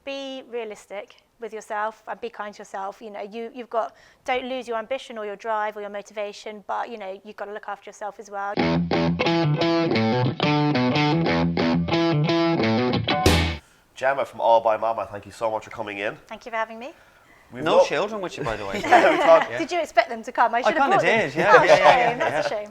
be realistic with yourself and be kind to yourself. You know, you've got, don't lose your ambition or your drive or your motivation, but, you know, you've got to look after yourself as well. Gemma from Allbymama, thank you so much for coming in. Thank you for having me. No children with you, by the way. Did you expect them to come? I kind of did, That's a shame.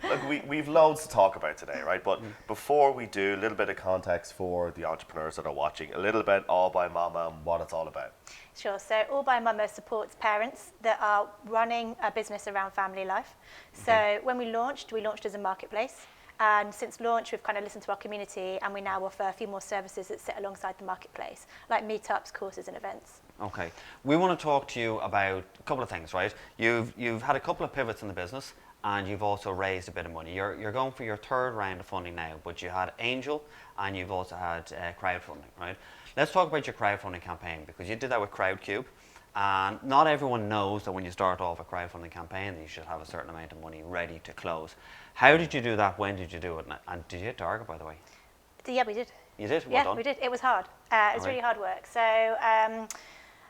Look, we've loads to talk about today, right? But before we do, a little bit of context for the entrepreneurs that are watching, a little bit Allbymama and what it's all about. Sure. So Allbymama supports parents that are running a business around family life. So when we launched as a marketplace. And since launch, we've kind of listened to our community, and we now offer a few more services that sit alongside the marketplace, like meetups, courses, and events. Okay. We want to talk to you about a couple of things, right? You've had a couple of pivots in the business, and you've also raised a bit of money. You're going for your third round of funding now, but you had angel, and you've also had crowdfunding, right? Let's talk about your crowdfunding campaign, because you did that with Crowdcube. And not everyone knows that when you start off a crowdfunding campaign, that you should have a certain amount of money ready to close. How did you do that? When did you do it? And did you hit target, by the way? Yeah, we did. You did? Well yeah, done. We did. It was hard. It was really hard work. So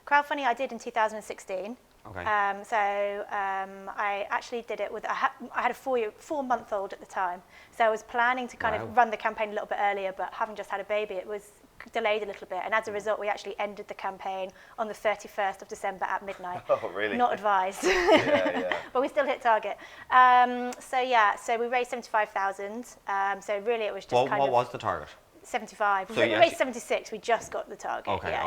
crowdfunding I did in 2016. Okay. I actually did it with, I had a 4-month-old at the time. So I was planning to kind of run the campaign a little bit earlier, but having just had a baby, it was delayed a little bit. And as a result, we actually ended the campaign on the 31st of December at midnight. Oh, really? Not advised. Yeah. But we still hit target. So we raised 75,000. So really it was just what was the target? 75. So we raised 76. We just got the target. Okay,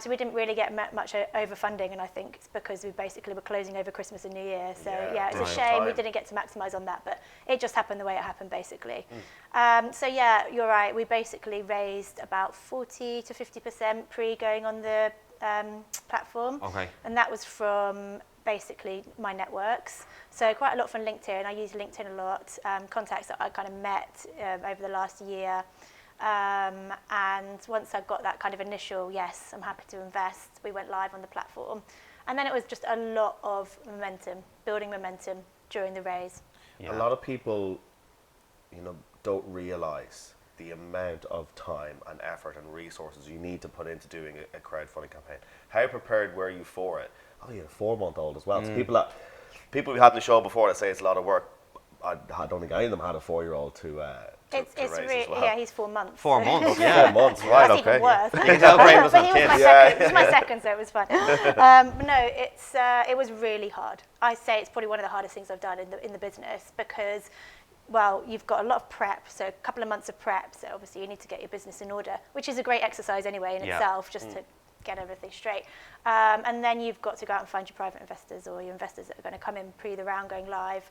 So we didn't really get much overfunding, and I think it's because we basically were closing over Christmas and New Year. So it's a shame we didn't get to maximise on that, but it just happened the way it happened, basically. So you're right. We basically raised about 40 to 50% pre-going on the platform. Okay. And that was from basically my networks. So quite a lot from LinkedIn. I use LinkedIn a lot. Contacts that I kind of met over the last year. And once I got that kind of initial, yes, I'm happy to invest, we went live on the platform. And then it was just a lot of momentum, building momentum during the raise. Yeah. A lot of people, don't realize the amount of time and effort and resources you need to put into doing a crowdfunding campaign. How prepared were you for it? Oh, you had a 4-month-old as well. So people we had on the show before that say it's a lot of work. I don't think any of them had a 4-year-old to raise as well. Yeah, he's 4 months. 4 months, so. Yeah. 4 months, right? That's okay. even worse. You can tell Graham was But on he was kids. my second. He was my second, so it was fun. But no, it was really hard. I say it's probably one of the hardest things I've done in the business because, well, you've got a lot of prep, so a couple of months of prep. So obviously you need to get your business in order, which is a great exercise anyway in itself, just to get everything straight. And then you've got to go out and find your private investors or your investors that are going to come in pre the round going live.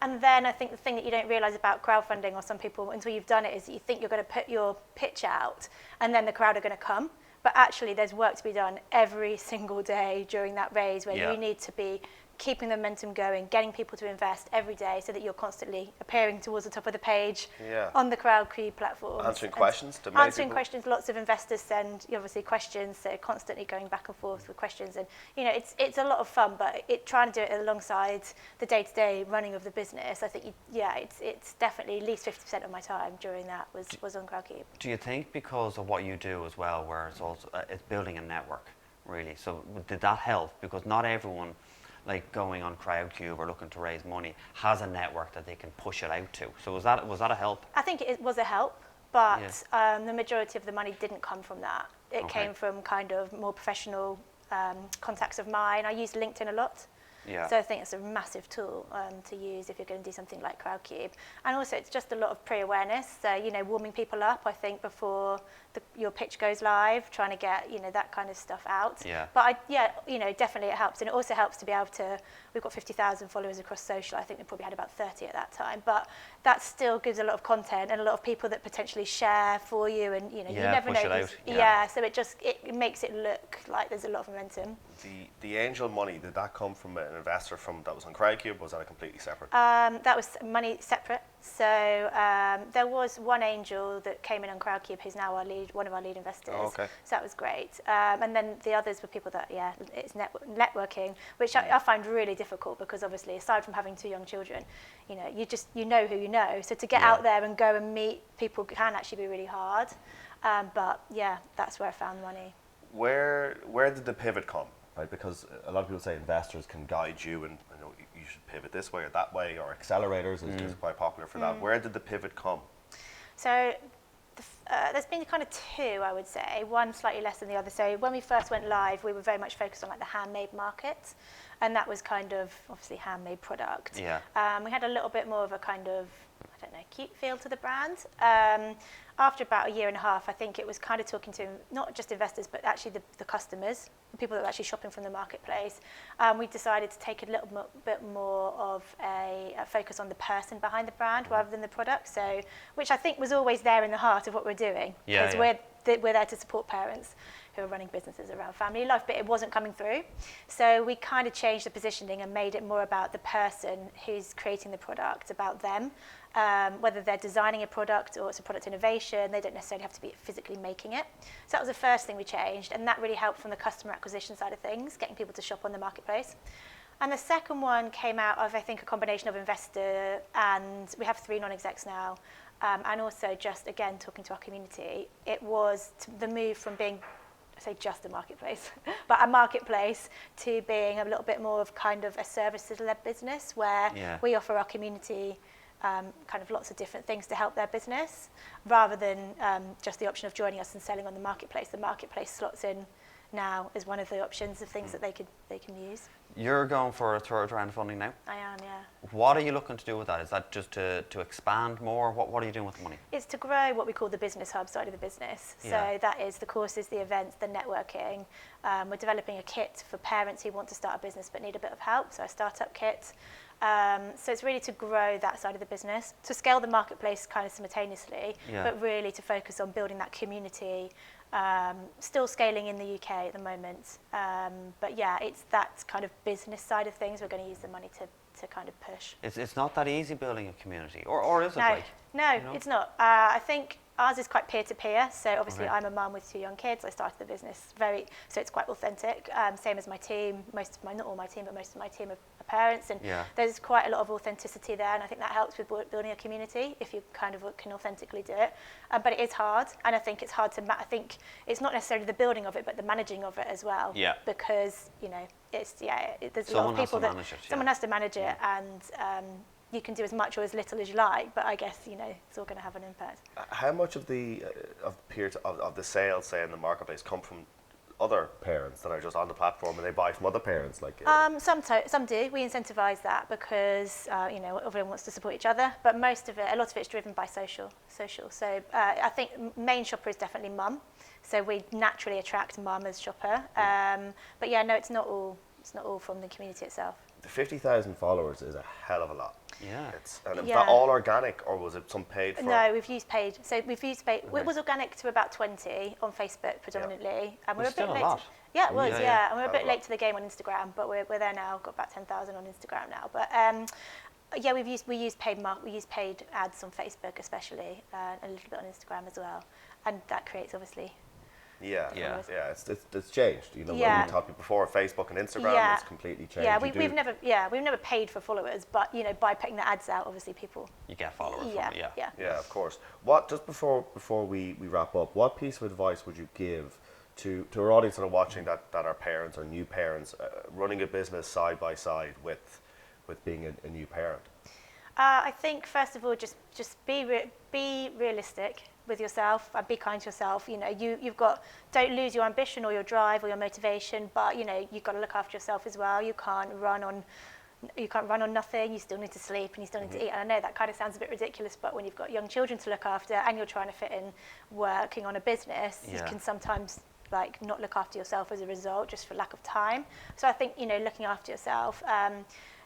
And then I think the thing that you don't realise about crowdfunding, or some people, until you've done it, is that you think you're going to put your pitch out and then the crowd are going to come. But actually there's work to be done every single day during that raise where you need to be keeping the momentum going, getting people to invest every day so that you're constantly appearing towards the top of the page on the Crowdcube platform. Answering questions. Answering questions. Lots of investors send obviously questions, so constantly going back and forth with questions. And it's a lot of fun, but trying to do it alongside the day-to-day running of the business, I think it's definitely at least 50% of my time during that was on Crowdcube. Do you think because of what you do as well, where it's also it's building a network, really? So did that help? Because not everyone, like going on Crowdcube or looking to raise money, has a network that they can push it out to. So was that a help? I think it was a help, but the majority of the money didn't come from that. It came from kind of more professional contacts of mine. I use LinkedIn a lot. So I think it's a massive tool to use if you're going to do something like Crowdcube. And also it's just a lot of pre-awareness, so warming people up, I think, before your pitch goes live, trying to get that kind of stuff out. But definitely it helps. And it also helps to be able to, we've got 50,000 followers across social. I think we probably had about 30 at that time, but that still gives a lot of content and a lot of people that potentially share for you, and you never know. So it makes it look like there's a lot of momentum. The angel money, did that come from an investor that was on Crowdcube, or was that a completely separate? That was money separate. So there was one angel that came in on Crowdcube who's now one of our lead investors. So that was great. And then the others were people that, it's networking, which I find really difficult because obviously aside from having 2 young children, you know who you know. So to get out there and go and meet people can actually be really hard. But yeah, that's where I found the money. Where did the pivot come? Right, because a lot of people say investors can guide you, and you know you should pivot this way or that way, or accelerators is quite popular for that. Where did the pivot come? So there's been kind of two, I would say, one slightly less than the other. So when we first went live, we were very much focused on like the handmade market, and that was kind of obviously handmade product. Yeah. We had a little bit more of a kind of, I don't know, cute feel to the brand. After about a year and a half, I think it was kind of talking to not just investors, but actually the customers, the people that were actually shopping from the marketplace. We decided to take a little bit more of a focus on the person behind the brand rather than the product. So, which I think was always there in the heart of what we're doing, because we're there to support parents who are running businesses around family life, but it wasn't coming through. So we kind of changed the positioning and made it more about the person who's creating the product, about them. Whether they're designing a product or it's a product innovation, they don't necessarily have to be physically making it. So that was the first thing we changed, and that really helped from the customer acquisition side of things, getting people to shop on the marketplace. And the second one came out of, I think, a combination of investor, and we have 3 non-execs now, and also just, again, talking to our community. It was the move from being, I say just a marketplace, but a marketplace to being a little bit more of kind of a services-led business where we offer our community kind of lots of different things to help their business, rather than just the option of joining us and selling on the marketplace. The marketplace slots in now as one of the options of things that they can use. You're going for a third round of funding now? I am, yeah. What are you looking to do with that? Is that just to expand more? What are you doing with the money? It's to grow what we call the business hub side of the business. Yeah. So that is the courses, the events, the networking. We're developing a kit for parents who want to start a business but need a bit of help, so a startup kit. So it's really to grow that side of the business, to scale the marketplace kind of simultaneously, but really to focus on building that community, still scaling in the UK at the moment. But yeah, it's that kind of business side of things we're going to use the money to kind of push. It's not that easy building a community, or is it? Like, no, you know? it's not. I think ours is quite peer-to-peer, so obviously I'm a mum with 2 young kids. I started the business so it's quite authentic, same as my team. Not all my team, but most of my team are parents, and there's quite a lot of authenticity there, and I think that helps with building a community if you kind of can authentically do it. But it is hard, and I think it's hard to I think it's not necessarily the building of it, but the managing of it as well. Yeah. Because, you know, there's a lot of people that someone has to manage it, and you can do as much or as little as you like, but I guess, you know, it's all going to have an impact. How much of the of the sales, say, in the marketplace come from other parents that are just on the platform and they buy from other parents? Like some do. We incentivize that because you know, everyone wants to support each other, but a lot of it is driven by social. So I think main shopper is definitely mum, so we naturally attract mum as shopper. But yeah, no, it's not all from the community itself. The 50,000 followers is a hell of a lot. Yeah. Was that all organic, or was it some paid for? No, we've used paid. So we've used paid. It was organic to about 20 on Facebook predominantly. And we're a bit late. Yeah, it was, And we're a bit late to the game on Instagram, but we're there now. Got about 10,000 on Instagram now. But yeah, we use paid ads on Facebook especially, and a little bit on Instagram as well. And that creates obviously. It's changed. You know, when we talked before, Facebook and Instagram, it's completely changed. Yeah, we've never paid for followers, but you know, by putting the ads out, obviously you get followers. Yeah, of course. What just before we wrap up, what piece of advice would you give to our audience that are watching that are parents or new parents running a business side by side with being a new parent? I think first of all, just be realistic with yourself and be kind to yourself. You know, don't lose your ambition or your drive or your motivation, but you know, you've got to look after yourself as well. You can't run on nothing. You still need to sleep and you still need to eat. And I know that kind of sounds a bit ridiculous, but when you've got young children to look after and you're trying to fit in working on a business, you can sometimes like not look after yourself as a result just for lack of time. So I think, you know, looking after yourself,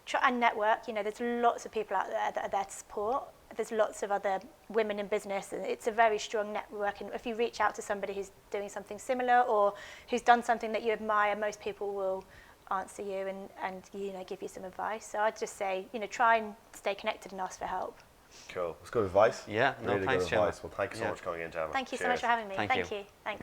try and network. You know, there's lots of people out there that are there to support. There's lots of other women in business, and it's a very strong network. And if you reach out to somebody who's doing something similar or who's done something that you admire, most people will answer you and you know, give you some advice. So I'd just say, you know, try and stay connected and ask for help. Cool. That's good advice. Yeah. Really thanks, good Gemma. advice. Well, thank you so much for coming in, Gemma. Thank you so much for having me. Thank you. Thanks.